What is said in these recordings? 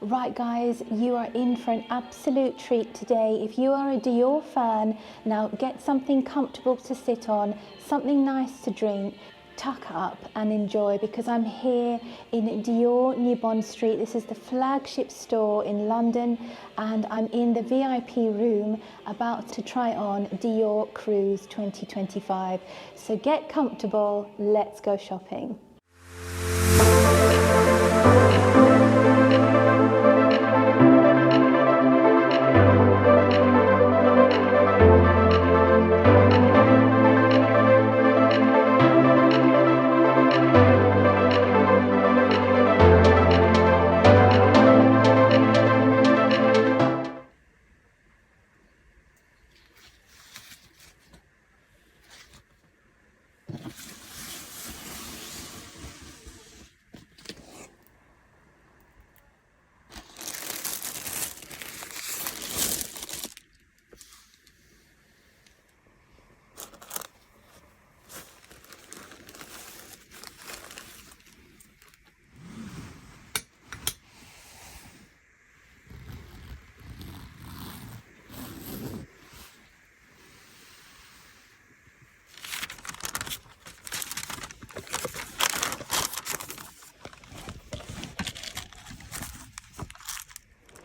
Right guys, you are in for an absolute treat today. If you are a Dior fan, now get something comfortable to sit on, something nice to drink, tuck up and enjoy, because I'm here in Dior New Bond Street. This is the flagship store in London, and I'm in the VIP room about to try on Dior Cruise 2025. So get comfortable, let's go shopping.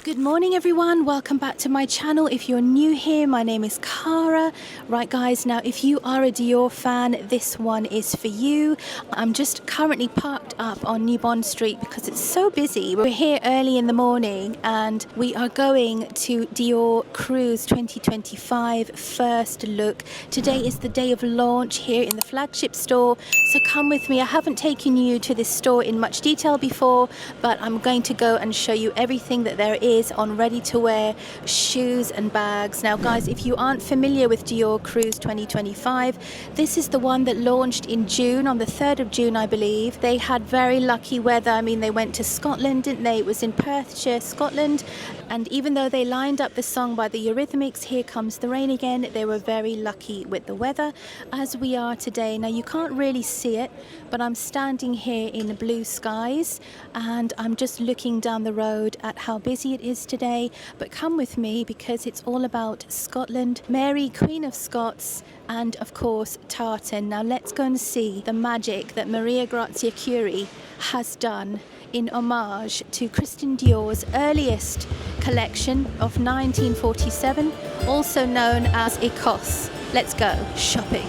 Good morning everyone, welcome back to my channel. If you're new here, my name is Cara. Right guys, now if you are a Dior fan, this one is for you. I'm just currently parked up on New Bond Street because it's so busy. We're here early in the morning and we are going to Dior Cruise 2025 first look. Today is the day of launch here in the flagship store, so come with me. I haven't taken you to this store in much detail before, but I'm going to go and show you everything that there is on ready-to-wear shoes and bags. Now guys, if you aren't familiar with Dior Cruise 2025, this is the one that launched in June, on the 3rd of June I believe. They had very lucky weather. I mean, they went to Scotland, didn't they? It was in Perthshire, Scotland, and even though they lined up the song by the Eurythmics, Here Comes the Rain Again, they were very lucky with the weather, as we are today. Now you can't really see it, but I'm standing here in the blue skies and I'm just looking down the road at how busy it is today. But come with me because it's all about Scotland, Mary, Queen of Scots, and of course tartan. Now let's go and see the magic that Maria Grazia Chiuri has done in homage to Christian Dior's earliest collection of 1947, also known as Ecossè. Let's go shopping.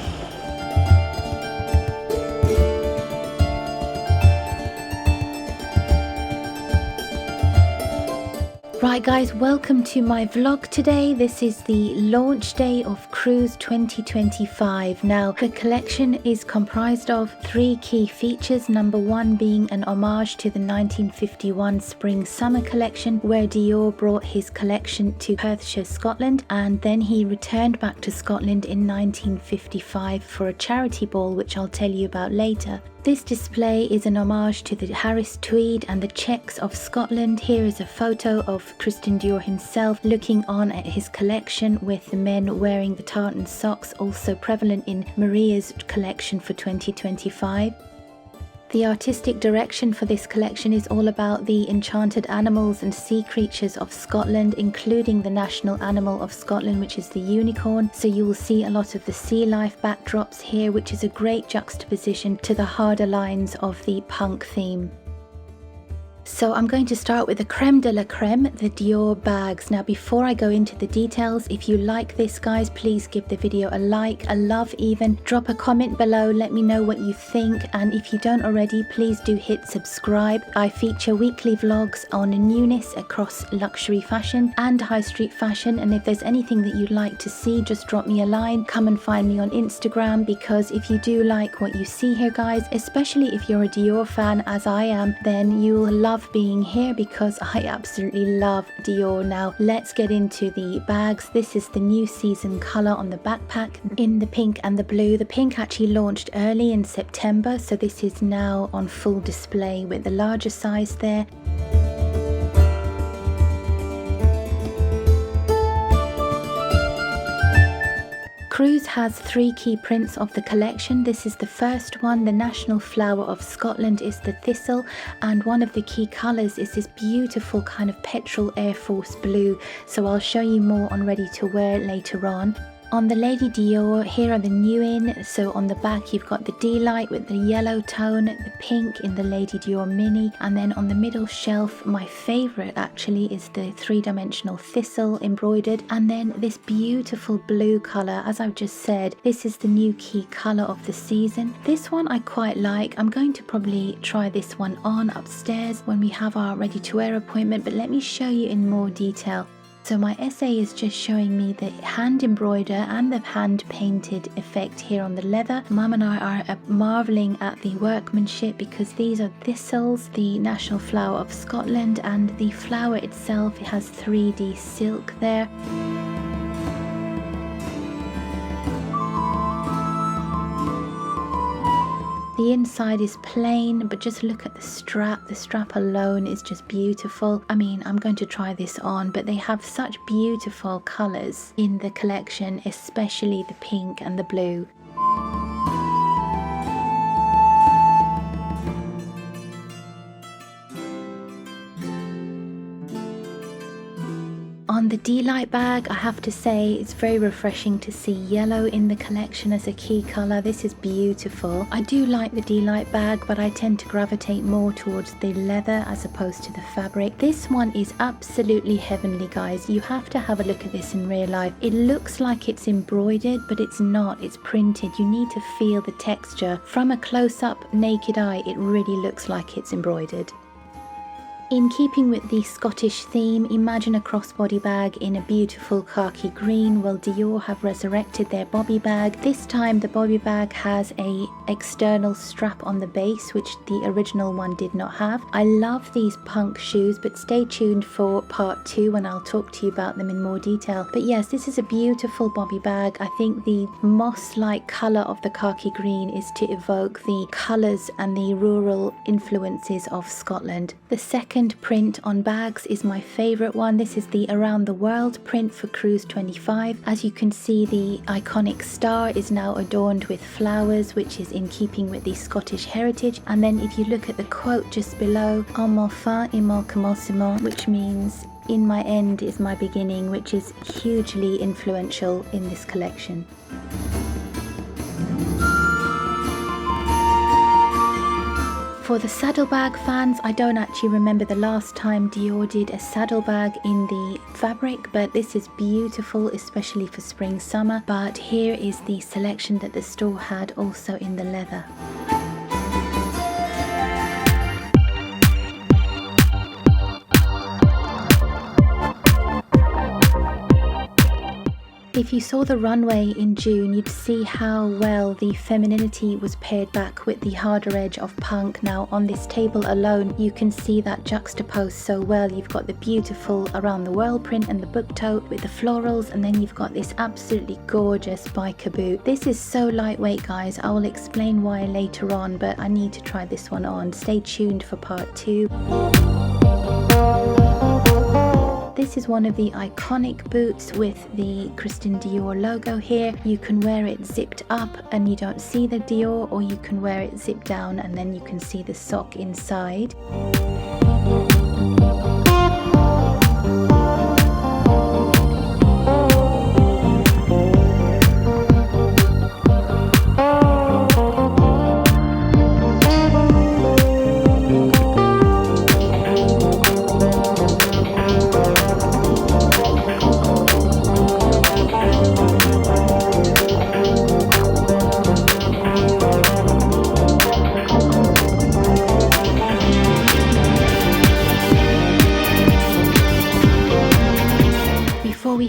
Right guys, welcome to my vlog today. This is the launch day of Cruise 2025. Now the collection is comprised of 3 key features. Number 1 being an homage to the 1951 spring summer collection, where Dior brought his collection to Perthshire, Scotland, and then he returned back to Scotland in 1955 for a charity ball, which I'll tell you about later. This display is an homage to the Harris Tweed and the checks of Scotland. Here is a photo of Christian Dior himself looking on at his collection, with the men wearing the tartan socks, also prevalent in Maria's collection for 2025. The artistic direction for this collection is all about the enchanted animals and sea creatures of Scotland, including the national animal of Scotland, which is the unicorn. So you will see a lot of the sea life backdrops here, which is a great juxtaposition to the harder lines of the punk theme. So I'm going to start with the creme de la creme, the Dior bags. Now before I go into the details, if you like this guys, please give the video a like, a love even. Drop a comment below, let me know what you think, and if you don't already, please do hit subscribe. I feature weekly vlogs on newness across luxury fashion and high street fashion, and if there's anything that you'd like to see, just drop me a line. Come and find me on Instagram, because if you do like what you see here guys, especially if you're a Dior fan as I am, then you will love being here, because I absolutely love Dior. Now let's get into the bags. This is the new season color on the backpack in the pink and the blue. The pink actually launched early in September, so this is now on full display with the larger size there. Cruise has 3 key prints of the collection. This is the first one. The national flower of Scotland is the thistle, and one of the key colours is this beautiful kind of petrol Air Force blue. So I'll show you more on ready to wear later on. On the Lady Dior, here are the new in. So on the back you've got the D-Light with the yellow tone, the pink in the Lady Dior mini, and then on the middle shelf, my favourite actually is the 3-dimensional thistle embroidered, and then this beautiful blue colour. As I've just said, this is the new key colour of the season. This one I quite like. I'm going to probably try this one on upstairs when we have our ready to wear appointment, but let me show you in more detail. So my essay is just showing me the hand embroider and the hand painted effect here on the leather. Mum and I are marvelling at the workmanship because these are thistles, the national flower of Scotland, and the flower itself has 3D silk there. The inside is plain, but just look at the strap. The strap alone is just beautiful. I mean, I'm going to try this on, but they have such beautiful colours in the collection, especially the pink and the blue. On the D-Light bag, I have to say it's very refreshing to see yellow in the collection as a key colour. This is beautiful. I do like the D-Light bag, but I tend to gravitate more towards the leather as opposed to the fabric. This one is absolutely heavenly, guys. You have to have a look at this in real life. It looks like it's embroidered, but it's not. It's printed. You need to feel the texture. From a close-up naked eye, it really looks like it's embroidered. In keeping with the Scottish theme, imagine a crossbody bag in a beautiful khaki green. Well, Dior have resurrected their bobby bag. This time the bobby bag has a external strap on the base, which the original one did not have. I love these punk shoes, but stay tuned for part 2 when I'll talk to you about them in more detail. But yes, this is a beautiful bobby bag. I think the moss-like colour of the khaki green is to evoke the colours and the rural influences of Scotland. The second print on bags is my favourite one. This is the Around the World print for Cruise 25. As you can see, the iconic star is now adorned with flowers, which is in keeping with the Scottish heritage. And then if you look at the quote just below, "En mon fin et mon commencement," which means "in my end is my beginning," which is hugely influential in this collection. For the saddlebag fans, I don't actually remember the last time Dior did a saddlebag in the fabric, but this is beautiful, especially for spring summer. But here is the selection that the store had also in the leather. If you saw the runway in June, you'd see how well the femininity was paired back with the harder edge of punk. Now on this table alone, you can see that juxtaposed so well. You've got the beautiful Around the World print and the book tote with the florals, and then you've got this absolutely gorgeous biker boot. This is so lightweight, guys. I will explain why later on, but I need to try this one on. Stay tuned for part 2. This is one of the iconic boots with the Christian Dior logo here. You can wear it zipped up and you don't see the Dior, or you can wear it zipped down and then you can see the sock inside.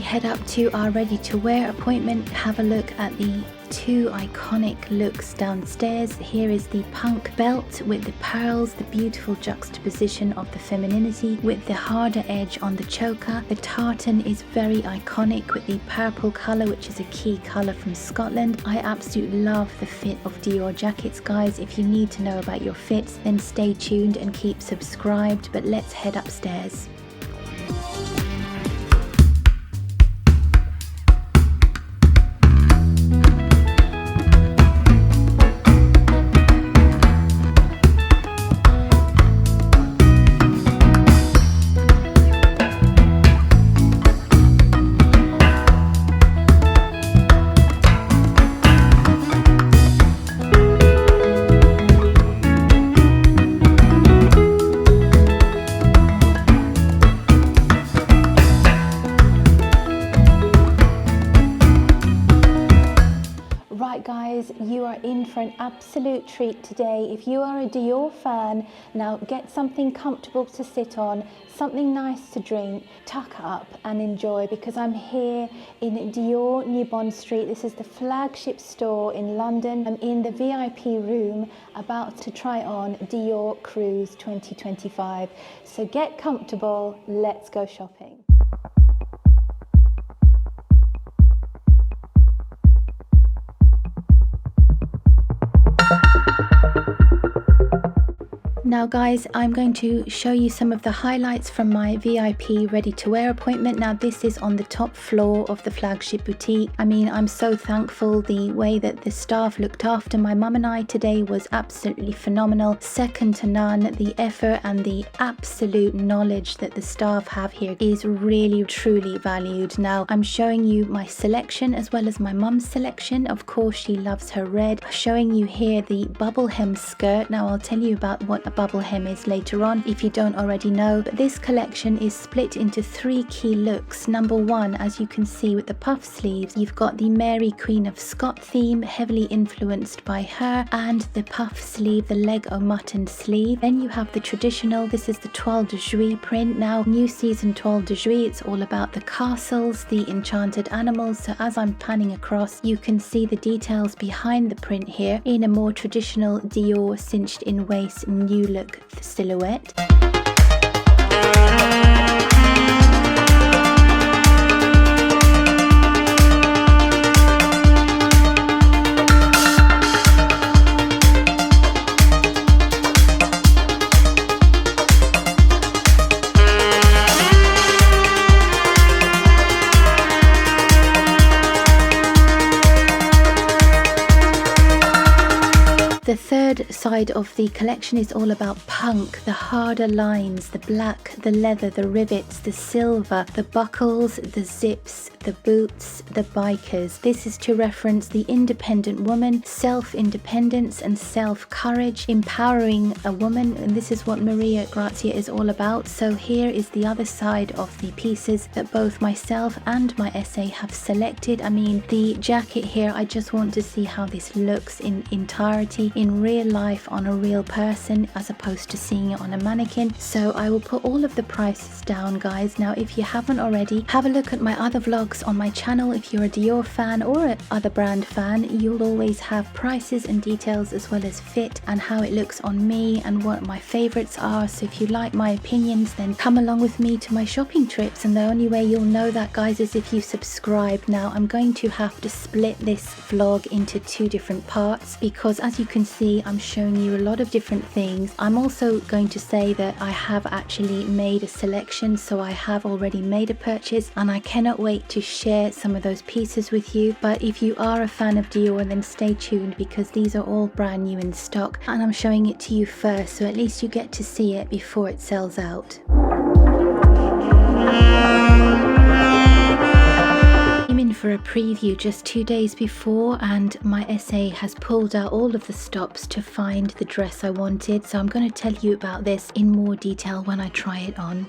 Head up to our ready to wear appointment. Have a look at the 2 iconic looks downstairs. Here is the punk belt with the pearls, the beautiful juxtaposition of the femininity with the harder edge on the choker. The tartan is very iconic with the purple colour, which is a key colour from Scotland. I absolutely love the fit of Dior jackets, guys. If you need to know about your fits, then stay tuned and keep subscribed. But let's head upstairs. you are in for an absolute treat today. If you are a Dior fan, now get something comfortable to sit on, something nice to drink, tuck up and enjoy, because I'm here in Dior New Bond Street. This is the flagship store in London. I'm in the VIP room about to try on Dior Cruise 2025. So get comfortable, let's go shopping. Now guys, I'm going to show you some of the highlights from my VIP ready to wear appointment. Now this is on the top floor of the flagship boutique. I mean, I'm so thankful. The way that the staff looked after my mum and I today was absolutely phenomenal, second to none. The effort and the absolute knowledge that the staff have here is really truly valued. Now I'm showing you my selection as well as my mum's selection. Of course, she loves her red. Showing you here the bubble hem skirt. Now I'll tell you about what a bubble hem is later on if you don't already know, but this collection is split into three key looks. Number one, as you can see with the puff sleeves, you've got the Mary Queen of Scots theme, heavily influenced by her, and the puff sleeve, the Lego mutton sleeve. Then you have the traditional, this is the Toile de Jouy print. Now new season Toile de Jouy, it's all about the castles, the enchanted animals. So as I'm panning across, you can see the details behind the print here in a more traditional Dior cinched in waist new look silhouette. The third side of the collection is all about punk, the harder lines, the black, the leather, the rivets, the silver, the buckles, the zips, the boots, the bikers. This is to reference the independent woman, self-independence and self-courage, empowering a woman, and this is what Maria Grazia is all about. So here is the other side of the pieces that both myself and my essay have selected. I mean, the jacket here, I just want to see how this looks in entirety, in real life on a real person, as opposed to seeing it on a mannequin. So I will put all of the prices down, guys. Now if you haven't already, have a look at my other vlogs on my channel. If you're a Dior fan or an other brand fan, you'll always have prices and details as well as fit and how it looks on me and what my favorites are. So if you like my opinions, then come along with me to my shopping trips, and the only way you'll know that, guys, is if you subscribe. Now I'm going to have to split this vlog into two different parts because, as you can see, I'm showing you a lot of different things. I'm also going to say that I have actually made a selection, so I have already made a purchase and I cannot wait to share some of those pieces with you. But if you are a fan of Dior, then stay tuned because these are all brand new in stock and I'm showing it to you first, so at least you get to see it before it sells out. I'm in for a preview just 2 days before, and my essay has pulled out all of the stops to find the dress I wanted, so I'm going to tell you about this in more detail when I try it on.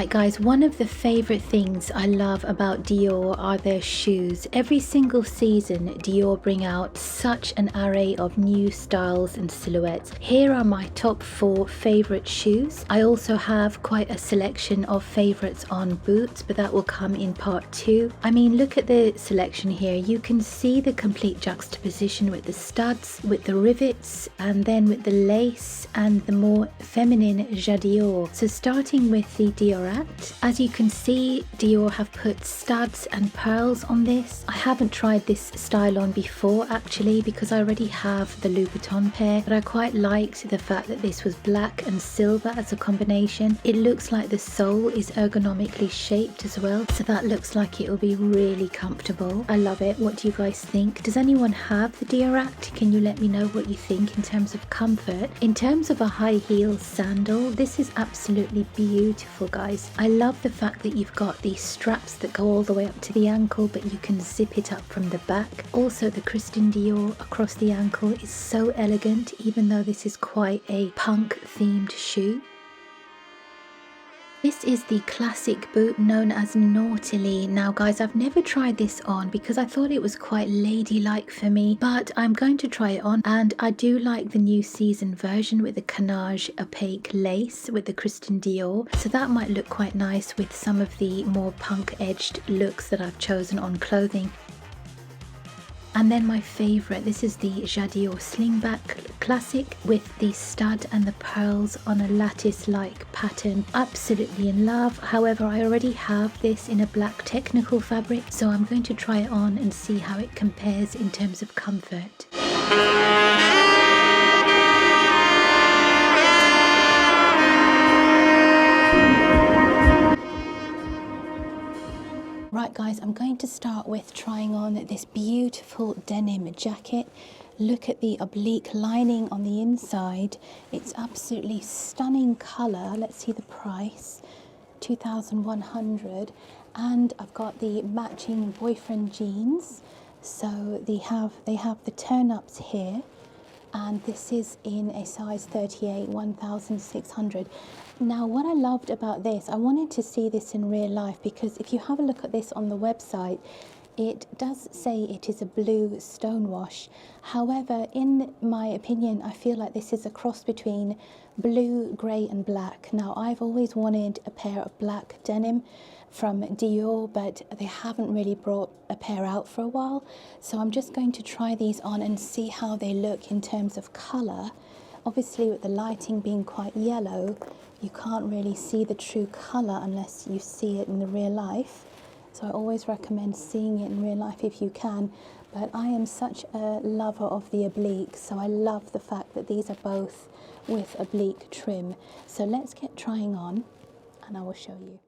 Guys, one of the favorite things I love about Dior are their shoes. Every single season Dior bring out such an array of new styles and silhouettes. Here are my top 4 favorite shoes. I also have quite a selection of favorites on boots, but that will come in part 2. I mean, look at the selection here. You can see the complete juxtaposition with the studs, with the rivets, and then with the lace and the more feminine Dior. So starting with the Diorat, As you can see, Dior have put studs and pearls on this. I haven't tried this style on before actually, because I already have the Louboutin pair, but I quite liked the fact that this was black and silver as a combination. It looks like the sole is ergonomically shaped as well, so that looks like it will be really comfortable. I love it. What do you guys think? Does anyone have the Dior Appt? Can you let me know what you think in terms of comfort? In terms of a high heel sandal, this is absolutely beautiful, guys. I love the fact that you've got these straps that go all the way up to the ankle, but you can zip it up from the back. Also, the Christian Dior across the ankle is so elegant, even though this is quite a punk themed shoe. This is the classic boot known as Naughtily. Now guys, I've never tried this on because I thought it was quite ladylike for me, but I'm going to try it on, and I do like the new season version with the canage opaque lace with the Christian Dior, so that might look quite nice with some of the more punk edged looks that I've chosen on clothing. And then my favourite, this is the Dior slingback classic with the stud and the pearls on a lattice-like pattern. Absolutely in love. However, I already have this in a black technical fabric, so I'm going to try it on and see how it compares in terms of comfort. Right guys, I'm going to start with trying on this beautiful denim jacket. Look at the oblique lining on the inside. It's absolutely stunning colour. Let's see the price, 2,100. And I've got the matching boyfriend jeans. So they have the turn-ups here. And this is in a size 38, 1,600. Now, what I loved about this, I wanted to see this in real life, because if you have a look at this on the website, it does say it is a blue stonewash. However, in my opinion, I feel like this is a cross between blue, grey and black. Now, I've always wanted a pair of black denim from Dior, but they haven't really brought a pair out for a while. So I'm just going to try these on and see how they look in terms of colour. Obviously, with the lighting being quite yellow, you can't really see the true colour unless you see it in the real life. So I always recommend seeing it in real life if you can. But I am such a lover of the oblique, so I love the fact that these are both with oblique trim. So let's get trying on and I will show you.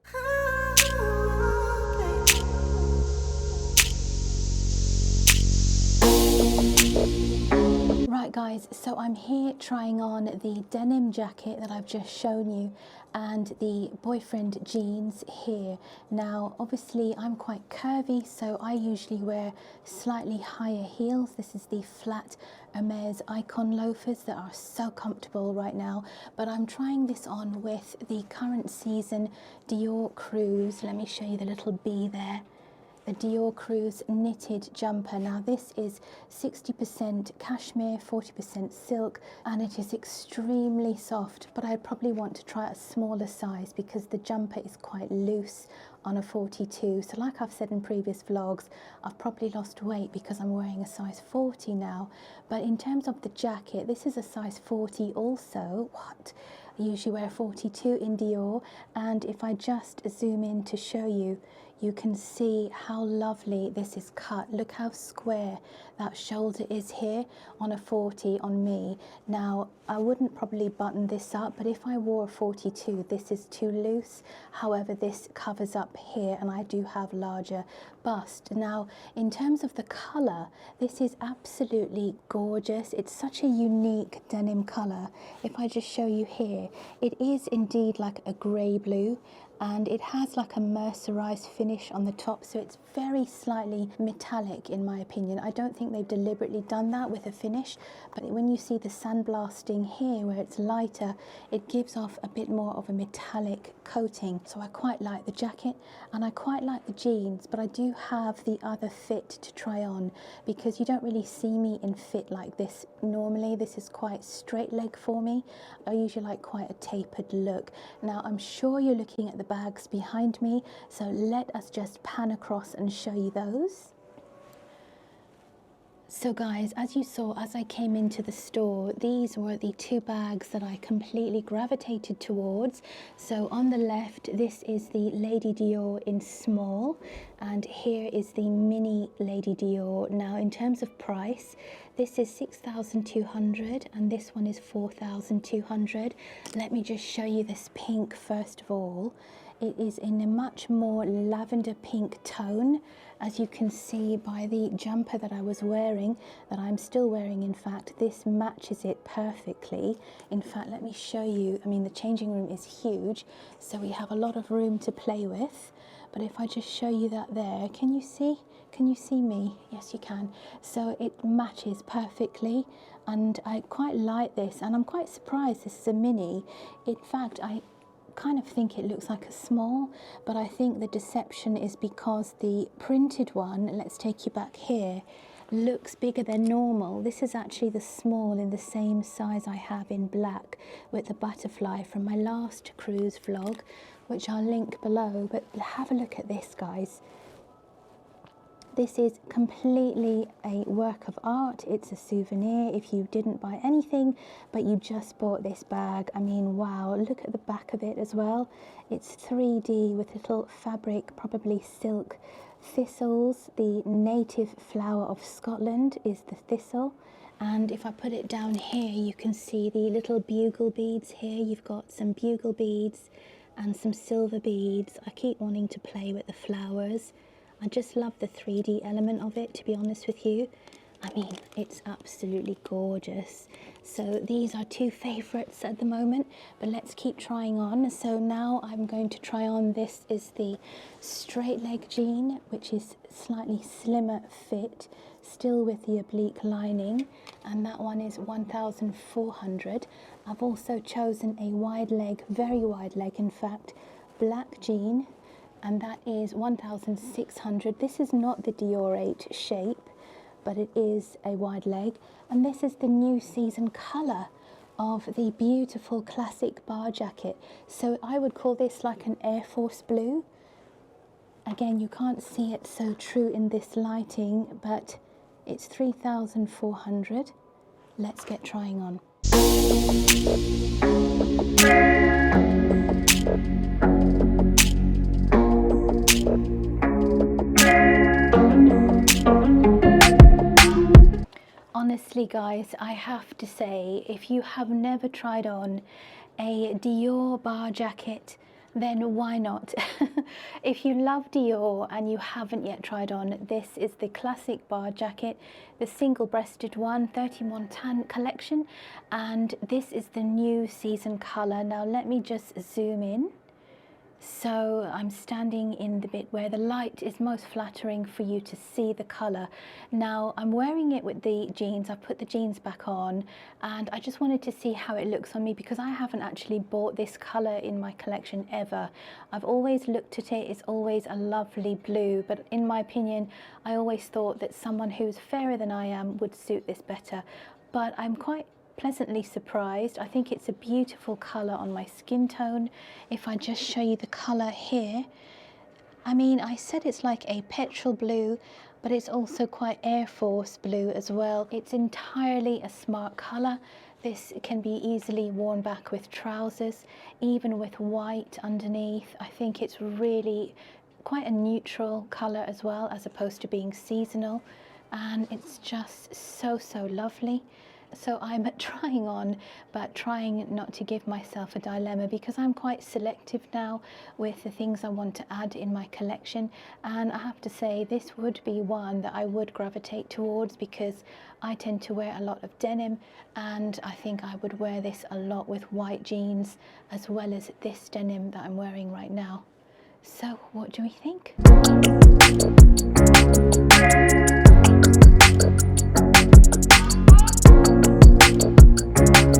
Right guys, so I'm here trying on the denim jacket that I've just shown you and the boyfriend jeans here. Now obviously I'm quite curvy, so I usually wear slightly higher heels. This is the flat Hermes Icon loafers that are so comfortable right now, but I'm trying this on with the current season Dior Cruise. Let me show you the little bee there. The Dior Cruise knitted jumper. Now this is 60% cashmere, 40% silk, and it is extremely soft, but I probably want to try a smaller size because the jumper is quite loose on a 42. So like I've said in previous vlogs, I've probably lost weight because I'm wearing a size 40 now. But in terms of the jacket, this is a size 40 also. What? I usually wear 42 in Dior, and if I just zoom in to show you, you can see how lovely this is cut. Look how square that shoulder is here on a 40 on me. Now, I wouldn't probably button this up, but if I wore a 42, this is too loose. However, this covers up here, and I do have larger bust. Now, in terms of the color, this is absolutely gorgeous. It's such a unique denim color. If I just show you here, it is indeed like a gray blue, and it has like a mercerized finish on the top, so it's very slightly metallic in my opinion. I don't think they've deliberately done that with a finish, but when you see the sandblasting here where it's lighter, it gives off a bit more of a metallic coating. So I quite like the jacket and I quite like the jeans, but I do have the other fit to try on because you don't really see me in fit like this normally. This is quite straight leg for me. I usually like quite a tapered look. Now I'm sure you're looking at the bags behind me, so let us just pan across and show you those. So guys, as you saw, as I came into the store, these were the two bags that I completely gravitated towards. So on the left, this is the Lady Dior in small, and here is the mini Lady Dior. Now in terms of price, this is 6,200 and this one is 4,200. Let me just show you this pink first of all. It is in a much more lavender pink tone, as you can see by the jumper that I was wearing, that I'm still wearing in fact. This matches it perfectly. In fact, let me show you. I mean, the changing room is huge, so we have a lot of room to play with. But if I just show you that there, can you see? Can you see me? Yes, you can. So it matches perfectly, and I quite like this, and I'm quite surprised this is a mini. In fact, I kind of think it looks like a small, but I think the deception is because the printed one, let's take you back here, looks bigger than normal. This is actually the small in the same size I have in black with the butterfly from my last cruise vlog, which I'll link below. But have a look at this, guys. This is completely a work of art. It's a souvenir if you didn't buy anything, but you just bought this bag. I mean, wow, look at the back of it as well. It's 3D with little fabric, probably silk thistles. The native flower of Scotland is the thistle. And if I put it down here, you can see the little bugle beads here. You've got some bugle beads and some silver beads. I keep wanting to play with the flowers. I just love the 3D element of it, to be honest with you. I mean, it's absolutely gorgeous. So these are two favorites at the moment, but let's keep trying on. So now I'm going to try on, this is the straight leg jean, which is slightly slimmer fit, still with the oblique lining, and that one is 1,400. I've also chosen a wide leg, very wide leg in fact, black jean, and that is 1,600. This is not the Dior 8 shape, but it is a wide leg. And this is the new season colour of the beautiful classic bar jacket. So I would call this like an Air Force blue. Again, you can't see it so true in this lighting, but it's 3,400. Let's get trying on. Honestly guys, I have to say, if you have never tried on a Dior bar jacket, then why not? If you love Dior and you haven't yet tried on, this is the classic bar jacket, the single-breasted one, 31 tan collection, and this is the new season colour. Now let me just zoom in. So I'm standing in the bit where the light is most flattering for you to see the colour. Now I'm wearing it with the jeans. I've put the jeans back on, and I just wanted to see how it looks on me, because I haven't actually bought this colour in my collection ever. I've always looked at it, it's always a lovely blue, but in my opinion, I always thought that someone who's fairer than I am would suit this better. But I'm quite pleasantly surprised. I think it's a beautiful colour on my skin tone. If I just show you the colour here, I mean, I said it's like a petrol blue, but it's also quite Air Force blue as well. It's entirely a smart colour. This can be easily worn back with trousers, even with white underneath. I think it's really quite a neutral colour as well, as opposed to being seasonal, and it's just so lovely. So I'm trying on, but trying not to give myself a dilemma, because I'm quite selective now with the things I want to add in my collection. And I have to say, this would be one that I would gravitate towards, because I tend to wear a lot of denim, and I think I would wear this a lot with white jeans, as well as this denim that I'm wearing right now. So what do we think?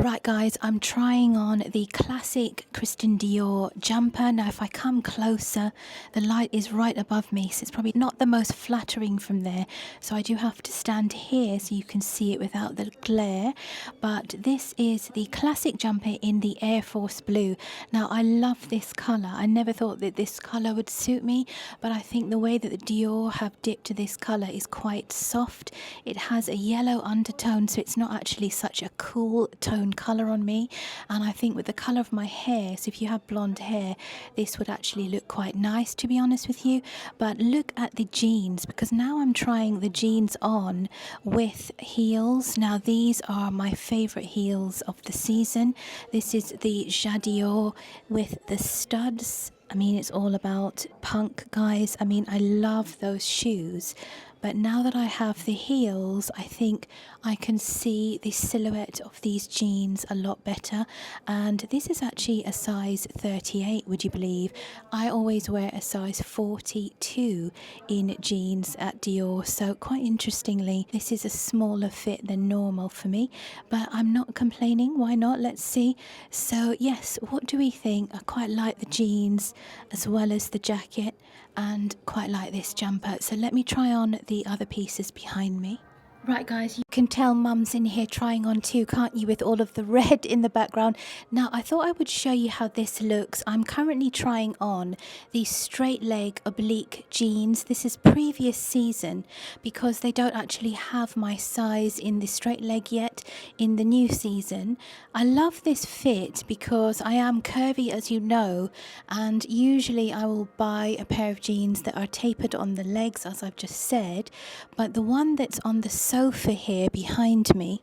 Right guys, guys, I'm trying on the classic Christian Dior jumper. Now if I come closer, the light is right above me, so it's probably not the most flattering from there, so I do have to stand here so you can see it without the glare. But this is the classic jumper in the Air Force blue. Now I love this colour. I never thought that this colour would suit me, but I think the way that the Dior have dipped this colour is quite soft. It has a yellow undertone, so it's not actually such a cool tone colour on me, and I think with the colour of my hair, so if you have blonde hair, this would actually look quite nice, to be honest with you. But look at the jeans, because now I'm trying the jeans on with heels. Now these are my favourite heels of the season. This is the Dior with the studs. I mean, it's all about punk, guys. I mean, I love those shoes. But now that I have the heels, I think I can see the silhouette of these jeans a lot better. And this is actually a size 38, would you believe? I always wear a size 42 in jeans at Dior. So quite interestingly, this is a smaller fit than normal for me. But I'm not complaining. Why not? Let's see. So yes, what do we think? I quite like the jeans as well as the jacket, and quite like this jumper. So let me try on the other pieces behind me. Right guys, you can tell mum's in here trying on too, can't you, with all of the red in the background. Now I thought I would show you how this looks. I'm currently trying on these straight leg oblique jeans. This is previous season because they don't actually have my size in the straight leg yet in the new season. I love this fit because I am curvy, as you know, and usually I will buy a pair of jeans that are tapered on the legs, as I've just said, but the one that's on the sofa here behind me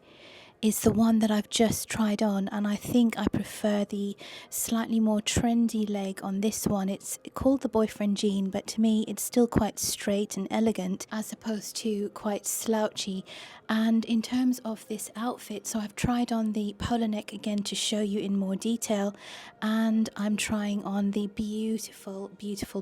is the one that I've just tried on, and I think I prefer the slightly more trendy leg on this one. It's called the boyfriend jean, but to me it's still quite straight and elegant as opposed to quite slouchy. And in terms of this outfit, so I've tried on the polo neck again to show you in more detail, and I'm trying on the beautiful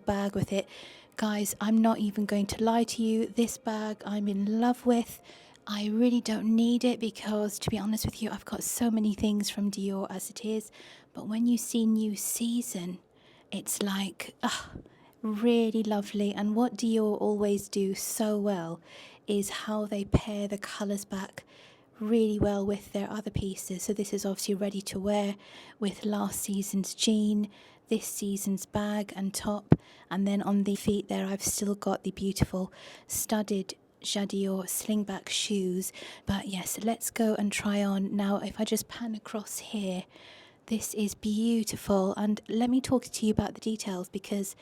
bag with it. Guys, I'm not even going to lie to you, this bag I'm in love with. I really don't need it because, to be honest with you, I've got so many things from Dior as it is. But when you see new season, it's like, really lovely. And what Dior always do so well is how they pair the colours back really well with their other pieces. So this is obviously ready to wear with last season's jean, this season's bag and top, and then on the feet there I've still got the beautiful studded Dior slingback shoes. But yes, let's go and try on. Now if I just pan across here, this is beautiful, and let me talk to you about the details, because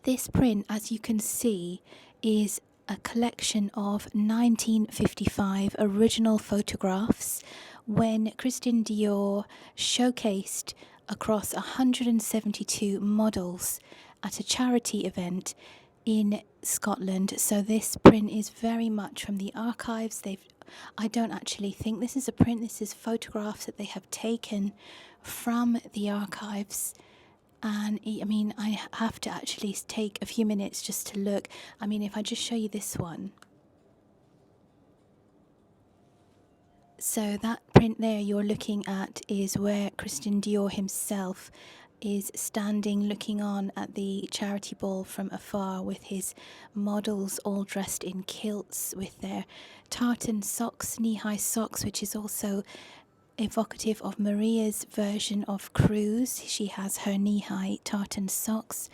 this print, as you can see, is a collection of 1955 original photographs when Christian Dior showcased across 172 models at a charity event in Scotland. So this print is very much from the archives. I don't actually think this is a print, this is photographs that they have taken from the archives. And I mean, I have to actually take a few minutes just to look. I mean, if I just show you this one. So that print there you're looking at is where Christian Dior himself is standing looking on at the charity ball from afar with his models all dressed in kilts with their tartan socks, knee-high socks, which is also evocative of Maria's version of Cruise. She has her knee-high tartan socks.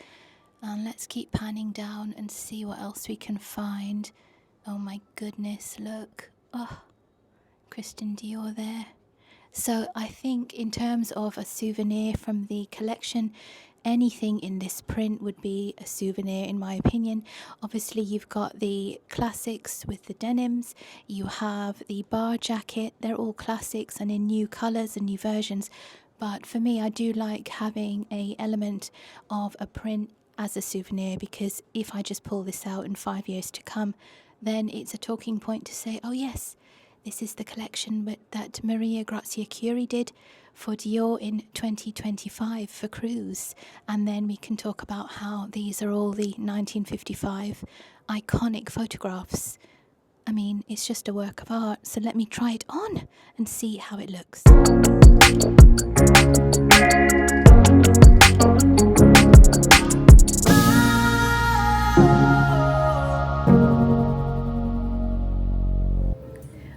And let's keep panning down and see what else we can find. Oh my goodness, look. Oh, Christian Dior there. So I think in terms of a souvenir from the collection, anything in this print would be a souvenir in my opinion. Obviously you've got the classics with the denims, you have the bar jacket, they're all classics and in new colours and new versions. But for me, I do like having an element of a print as a souvenir, because if I just pull this out in 5 years to come, then it's a talking point to say, oh yes, this is the collection that Maria Grazia Chiuri did for Dior in 2025 for Cruise. And then we can talk about how these are all the 1955 iconic photographs. I mean, it's just a work of art, so let me try it on and see how it looks.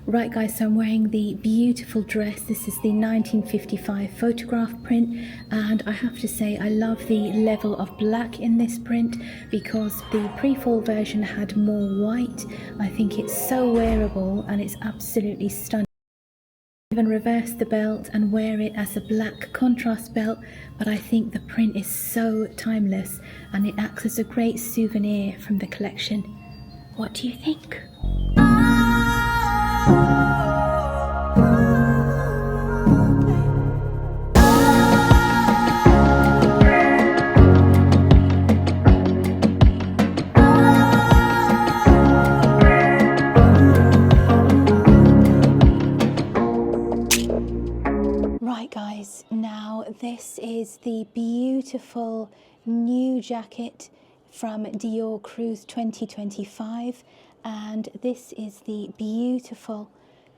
Right guys, so I'm wearing the beautiful dress. This is the 1955 photograph print, and I have to say I love the level of black in this print because the pre-fall version had more white. I think it's so wearable and it's absolutely stunning. Even reverse the belt and wear it as a black contrast belt, but I think the print is so timeless and it acts as a great souvenir from the collection. What do you think? Right guys, now this is the beautiful new jacket from Dior Cruise 2025, and this is the beautiful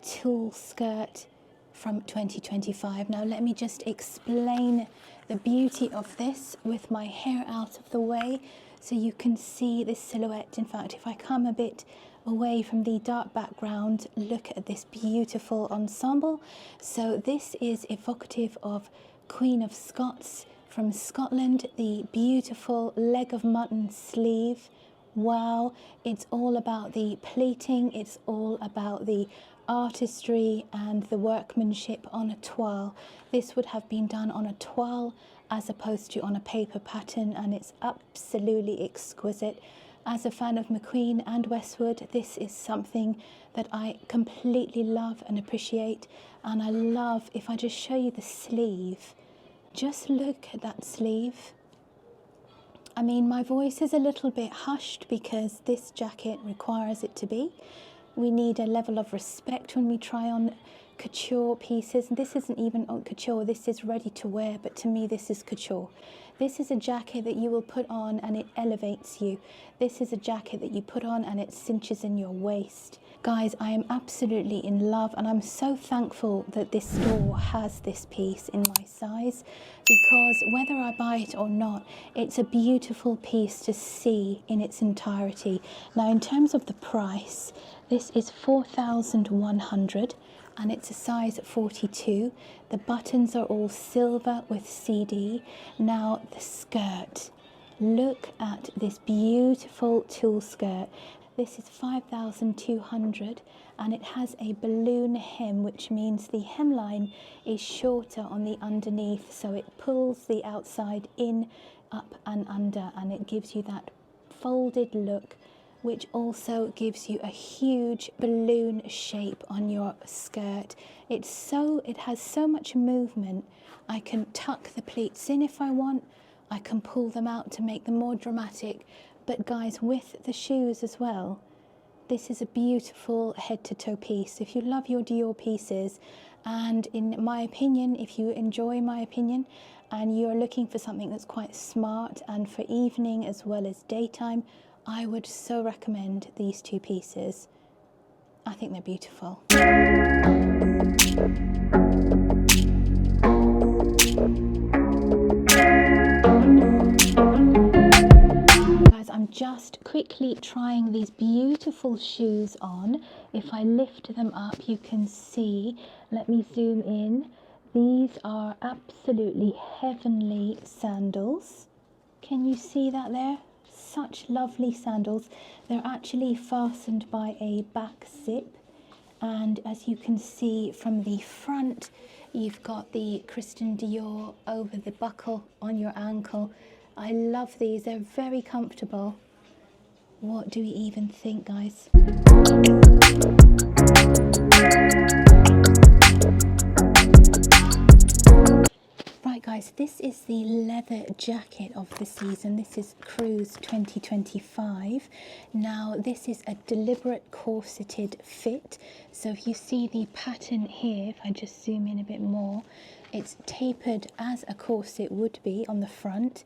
tulle skirt from 2025. Now let me just explain the beauty of this with my hair out of the way so you can see this silhouette. In fact, if I come a bit away from the dark background, look at this beautiful ensemble. So this is evocative of Queen of Scots from Scotland, the beautiful leg of mutton sleeve. Wow, it's all about the pleating, it's all about the artistry and the workmanship on a toile. This would have been done on a toile as opposed to on a paper pattern, and it's absolutely exquisite. As a fan of McQueen and Westwood, this is something that I completely love and appreciate. And I love, if I just show you the sleeve, just look at that sleeve. I mean, my voice is a little bit hushed because this jacket requires it to be. We need a level of respect when we try on couture pieces. And this isn't even on couture, this is ready to wear, but to me this is couture. This is a jacket that you will put on and it elevates you. This is a jacket that you put on and it cinches in your waist. Guys, I am absolutely in love, and I'm so thankful that this store has this piece in my size, because whether I buy it or not, it's a beautiful piece to see in its entirety. Now, in terms of the price, this is $4,100 and it's a size 42. The buttons are all silver with CD. Now, the skirt. Look at this beautiful tulle skirt. This is $5,200 and it has a balloon hem, which means the hemline is shorter on the underneath, so it pulls the outside in, up and under, and it gives you that folded look, which also gives you a huge balloon shape on your skirt. It has so much movement. I can tuck the pleats in if I want. I can pull them out to make them more dramatic. But guys, with the shoes as well, this is a beautiful head to toe piece. If you love your Dior pieces, and in my opinion, if you enjoy my opinion, and you're looking for something that's quite smart and for evening as well as daytime, I would so recommend these two pieces. I think they're beautiful. Guys, I'm just quickly trying these beautiful shoes on. If I lift them up, you can see, let me zoom in. These are absolutely heavenly sandals. Can you see that there? Such lovely sandals. They're actually fastened by a back zip, and as you can see from the front, you've got the Christian Dior over the buckle on your ankle. I love these, they're very comfortable. What do we even think, guys? Right guys, this is the leather jacket of the season. This is Cruise 2025. Now this is a deliberate corseted fit. So if you see the pattern here, if I just zoom in a bit more, it's tapered as a corset would be on the front,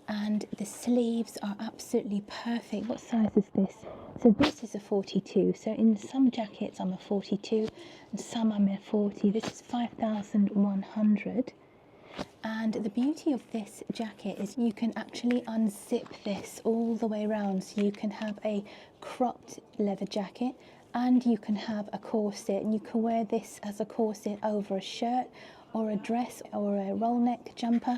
and the sleeves are absolutely perfect. What size is this? So this is a 42. So in some jackets I'm a 42 and some I'm a 40. This is 5,100. And the beauty of this jacket is you can actually unzip this all the way around, so you can have a cropped leather jacket and you can have a corset, and you can wear this as a corset over a shirt or a dress or a roll neck jumper.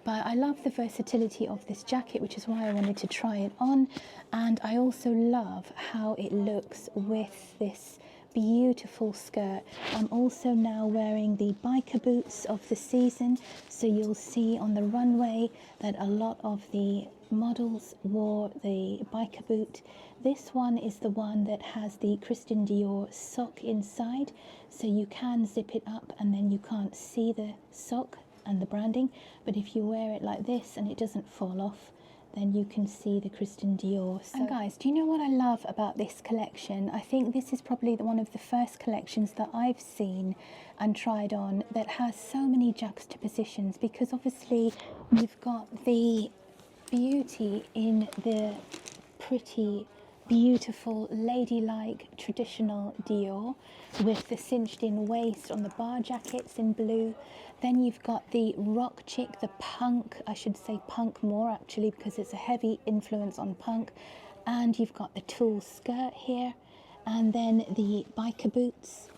But I love the versatility of this jacket, which is why I wanted to try it on. And I also love how it looks with this beautiful skirt. I'm also now wearing the biker boots of the season, so you'll see on the runway that a lot of the models wore the biker boot. This one is the one that has the Christian Dior sock inside, so you can zip it up and then you can't see the sock and the branding, but if you wear it like this and it doesn't fall off, then you can see the Christian Dior. And guys, do you know what I love about this collection? I think this is probably one of the first collections that I've seen and tried on that has so many juxtapositions, because obviously we've got the beauty in the pretty, beautiful, ladylike, traditional Dior with the cinched in waist on the bar jackets in blue. Then you've got the rock chic, the punk, I should say punk more actually, because it's a heavy influence on punk. And you've got the tulle skirt here, and then the biker boots.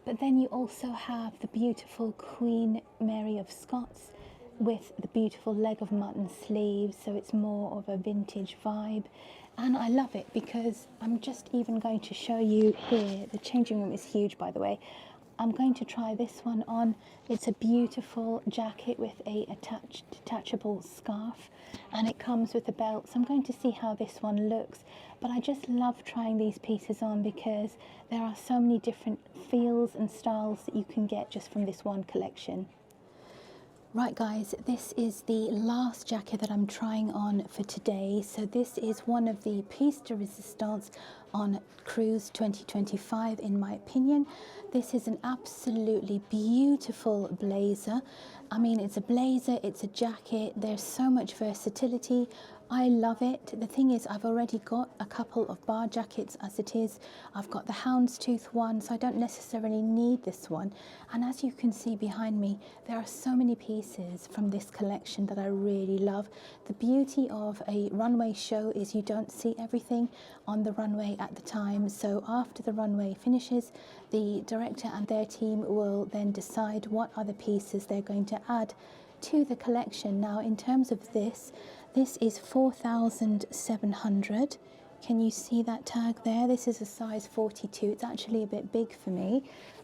But then you also have the beautiful Queen Mary of Scots with the beautiful leg of mutton sleeves, so it's more of a vintage vibe. And I love it because I'm just even going to show you here. The changing room is huge, by the way. I'm going to try this one on. It's a beautiful jacket with a detachable scarf, and it comes with a belt. So I'm going to see how this one looks. But I just love trying these pieces on because there are so many different feels and styles that you can get just from this one collection. Right guys, this is the last jacket that I'm trying on for today. So this is one of the pièce de résistance on Cruise 2025 in my opinion. This is an absolutely beautiful blazer. I mean, it's a blazer, it's a jacket, there's so much versatility. I love it. The thing is, I've already got a couple of bar jackets as it is. I've got the houndstooth one, so I don't necessarily need this one. And as you can see behind me, there are so many pieces from this collection that I really love. The beauty of a runway show is you don't see everything on the runway at the time. So after the runway finishes, the director and their team will then decide what other pieces they're going to add to the collection. Now, in terms of this is 4,700. Can you see that tag there? This is a size 42. It's actually a bit big for me,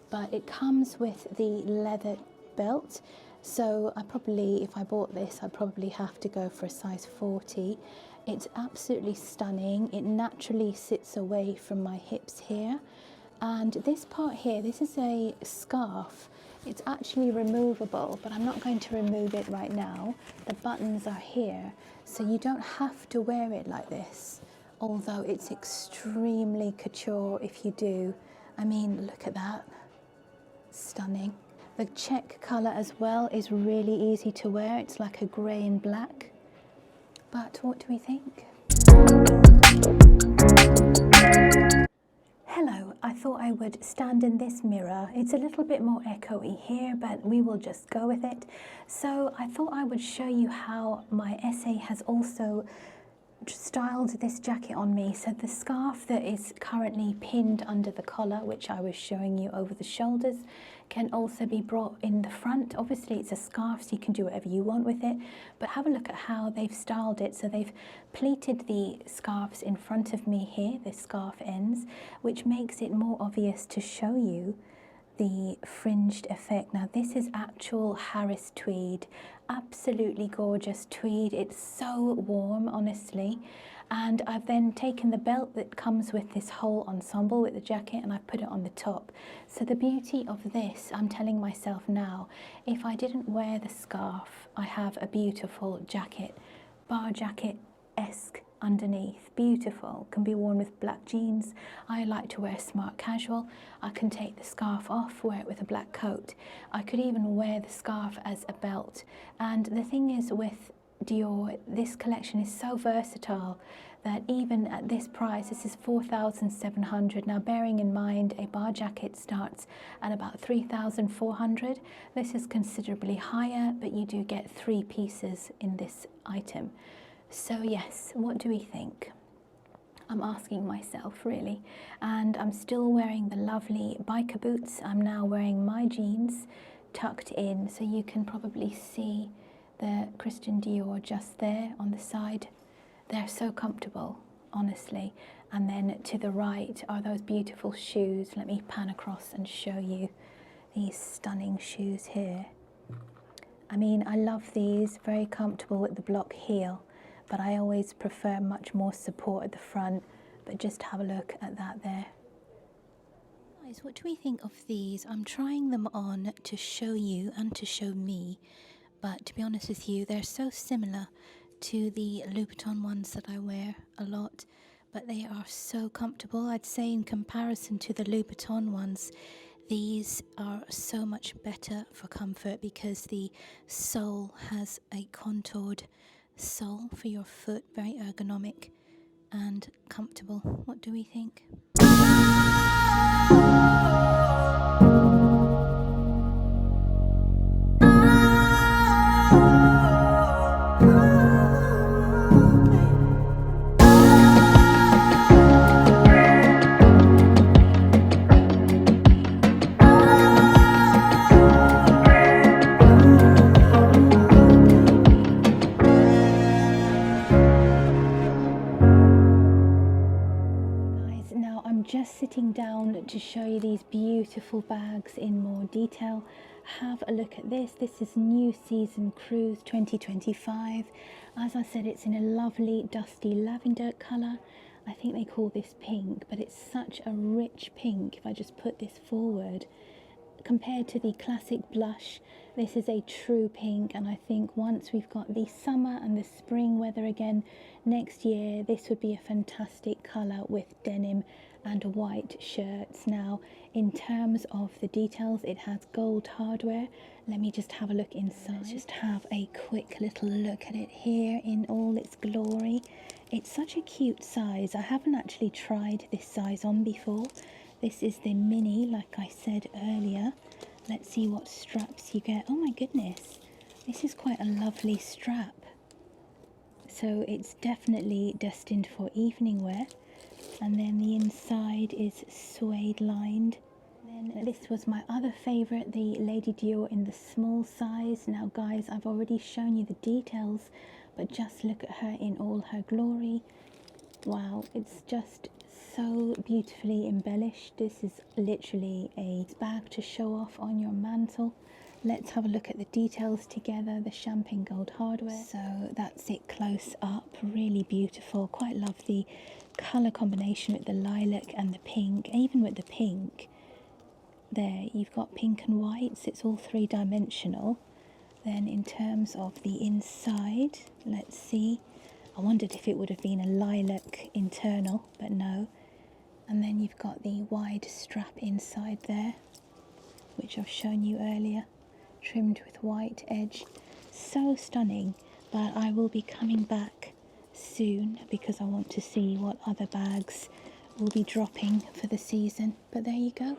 but it comes with the leather belt. So I probably, if I bought this, I'd probably have to go for a size 40. It's absolutely stunning. It naturally sits away from my hips here. And this part here, this is a scarf. It's actually removable, but I'm not going to remove it right now. The buttons are here, so you don't have to wear it like this, although it's extremely couture if you do. I mean, look at that. Stunning. The check colour as well is really easy to wear. It's like a grey and black. But what do we think? Hello, I thought I would stand in this mirror. It's a little bit more echoey here, but we will just go with it. So I thought I would show you how my essay has also styled this jacket on me. So the scarf that is currently pinned under the collar, which I was showing you over the shoulders, can also be brought in the front. Obviously it's a scarf, so you can do whatever you want with it, but have a look at how they've styled it. So they've pleated the scarves in front of me here, the scarf ends, which makes it more obvious to show you the fringed effect. Now this is actual Harris Tweed, absolutely gorgeous tweed. It's so warm, honestly. And I've then taken the belt that comes with this whole ensemble with the jacket and I've put it on the top. So the beauty of this, I'm telling myself now, if I didn't wear the scarf, I have a beautiful jacket, bar jacket-esque underneath, beautiful, can be worn with black jeans. I like to wear smart casual. I can take the scarf off, wear it with a black coat. I could even wear the scarf as a belt. And the thing is with Dior, this collection is so versatile that even at this price, this is 4,700. Now, bearing in mind a bar jacket starts at about 3,400. This is considerably higher, but you do get 3 pieces in this item. So yes, what do we think? I'm asking myself, really. And I'm still wearing the lovely biker boots. I'm now wearing my jeans tucked in, so you can probably see the Christian Dior just there on the side. They're so comfortable, honestly. And then to the right are those beautiful shoes. Let me pan across and show you these stunning shoes here. I mean, I love these, very comfortable with the block heel, but I always prefer much more support at the front. But just have a look at that there. Guys, what do we think of these? I'm trying them on to show you and to show me, but to be honest with you, they're so similar to the Louboutin ones that I wear a lot, but they are so comfortable. I'd say in comparison to the Louboutin ones, these are so much better for comfort because the sole has a contoured sole for your foot, very ergonomic and comfortable. What do we think? Just sitting down to show you these beautiful bags in more detail. Have a look at this. This is New Season Cruise 2025. As I said, it's in a lovely dusty lavender colour. I think they call this pink, but it's such a rich pink. If I just put this forward, compared to the classic blush, this is a true pink, and I think once we've got the summer and the spring weather again next year, this would be a fantastic colour with denim and white shirts. Now, in terms of the details, it has gold hardware. Let me just have a look inside. Let's just have a quick little look at it here in all its glory. It's such a cute size. I haven't actually tried this size on before. This is the mini, like I said earlier. Let's see what straps you get. Oh my goodness, this is quite a lovely strap. So it's definitely destined for evening wear. And then the inside is suede lined. Then this was my other favourite, the Lady Dior in the small size. Now guys, I've already shown you the details, but just look at her in all her glory. Wow, it's just so beautifully embellished. This is literally a bag to show off on your mantle. Let's have a look at the details together. The champagne gold hardware. So that's it close up. Really beautiful. Quite love the colour combination with the lilac and the pink. Even with the pink there, you've got pink and white, so it's all 3-dimensional. Then in terms of the inside, let's see. I wondered if it would have been a lilac internal, but no. And then you've got the wide strap inside there, which I've shown you earlier, trimmed with white edge. So stunning, but I will be coming back soon because I want to see what other bags will be dropping for the season. But there you go.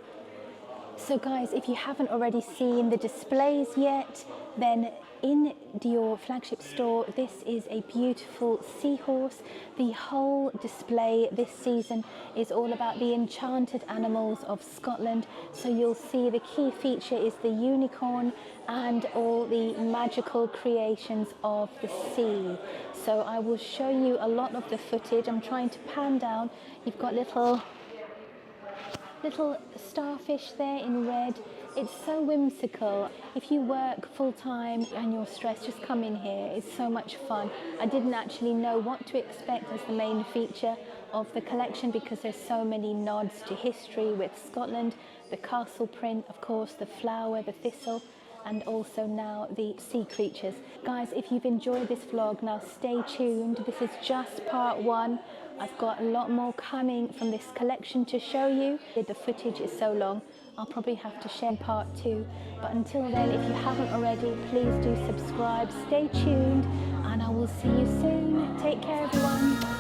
So guys, if you haven't already seen the displays yet, then in Dior flagship store, this is a beautiful seahorse. The whole display this season is all about the enchanted animals of Scotland. So you'll see the key feature is the unicorn and all the magical creations of the sea. So I will show you a lot of the footage. I'm trying to pan down. You've got little starfish there in red. It's so whimsical. If you work full-time and you're stressed, just come in here. It's so much fun. I didn't actually know what to expect as the main feature of the collection because there's so many nods to history with Scotland. The castle print, of course, the flower, the thistle, and also now the sea creatures. Guys, if you've enjoyed this vlog, now stay tuned. This is just part 1. I've got a lot more coming from this collection to show you. The footage is so long, I'll probably have to share part 2. But until then, if you haven't already, please do subscribe, stay tuned, and I will will see you soon. Take care, everyone.